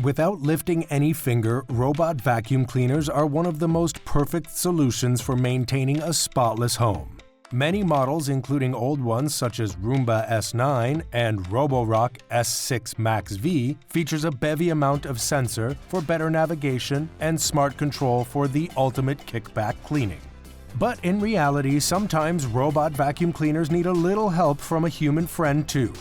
Without lifting any finger, robot vacuum cleaners are one of the most perfect solutions for maintaining a spotless home. Many models, including old ones such as Roomba S9 and Roborock S7 MaxV, features a bevy amount of sensor for better navigation and smart control for the ultimate kickback cleaning. But in reality, sometimes robot vacuum cleaners need a little help from a human friend too.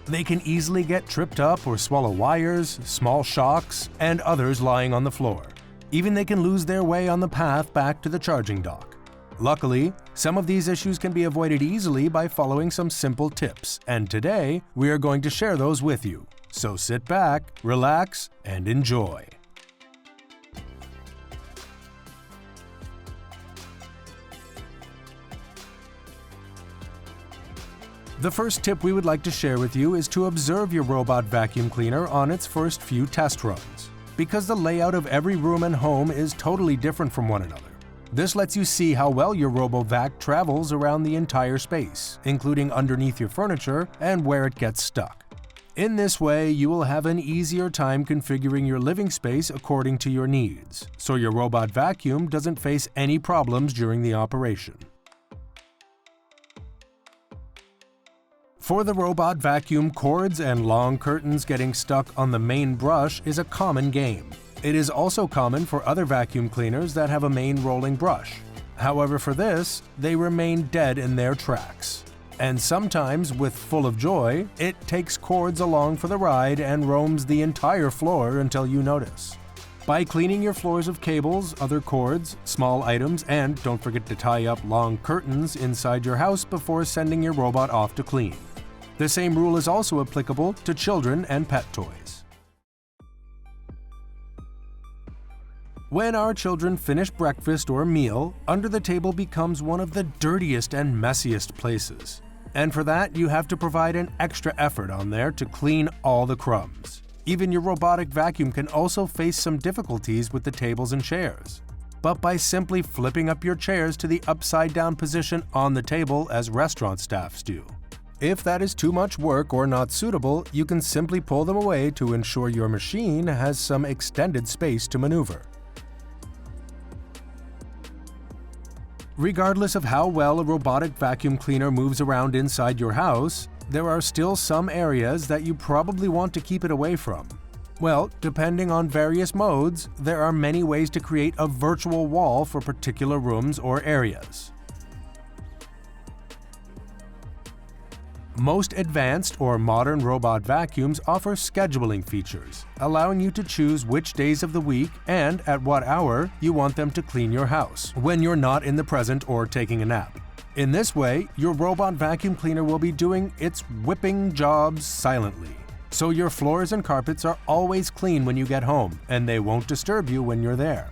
They can easily get tripped up or swallow wires, small shocks, and others lying on the floor. Even they can lose their way on the path back to the charging dock. Luckily, some of these issues can be avoided easily by following some simple tips, and today we are going to share those with you. So sit back, relax, and enjoy. The first tip we would like to share with you is to observe your robot vacuum cleaner on its first few test runs, because the layout of every room and home is totally different from one another. This lets you see how well your RoboVac travels around the entire space, including underneath your furniture and where it gets stuck. In this way, you will have an easier time configuring your living space according to your needs, so your robot vacuum doesn't face any problems during the operation. For the robot vacuum, cords and long curtains getting stuck on the main brush is a common game. It is also common for other vacuum cleaners that have a main rolling brush. However, for this, they remain dead in their tracks. And sometimes, with full of joy, it takes cords along for the ride and roams the entire floor until you notice. By cleaning your floors of cables, other cords, small items, and don't forget to tie up long curtains inside your house before sending your robot off to clean. The same rule is also applicable to children and pet toys. When our children finish breakfast or meal, under the table becomes one of the dirtiest and messiest places. And for that, you have to provide an extra effort on there to clean all the crumbs. Even your robotic vacuum can also face some difficulties with the tables and chairs. But by simply flipping up your chairs to the upside-down position on the table as restaurant staffs do. If that is too much work or not suitable, you can simply pull them away to ensure your machine has some extended space to maneuver. Regardless of how well a robotic vacuum cleaner moves around inside your house, there are still some areas that you probably want to keep it away from. Well, depending on various modes, there are many ways to create a virtual wall for particular rooms or areas. Most advanced or modern robot vacuums offer scheduling features, allowing you to choose which days of the week and at what hour you want them to clean your house when you're not in the present or taking a nap. In this way, your robot vacuum cleaner will be doing its whipping jobs silently, so your floors and carpets are always clean when you get home, and they won't disturb you when you're there.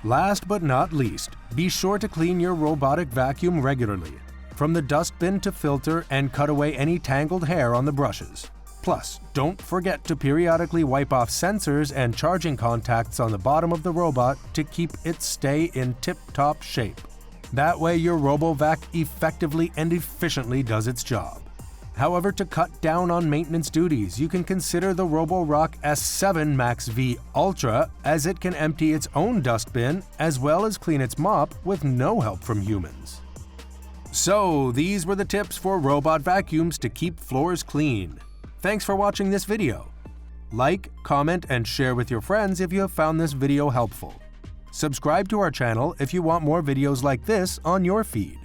Last but not least, be sure to clean your robotic vacuum regularly, from the dustbin to filter, and cut away any tangled hair on the brushes. Plus, don't forget to periodically wipe off sensors and charging contacts on the bottom of the robot to keep it stay in tip-top shape. That way your RoboVac effectively and efficiently does its job. However, to cut down on maintenance duties, you can consider the Roborock S7 MaxV Ultra, as it can empty its own dustbin as well as clean its mop with no help from humans. So, these were the tips for robot vacuums to keep floors clean. Thanks for watching this video. Like, comment, and share with your friends if you have found this video helpful. Subscribe to our channel if you want more videos like this on your feed.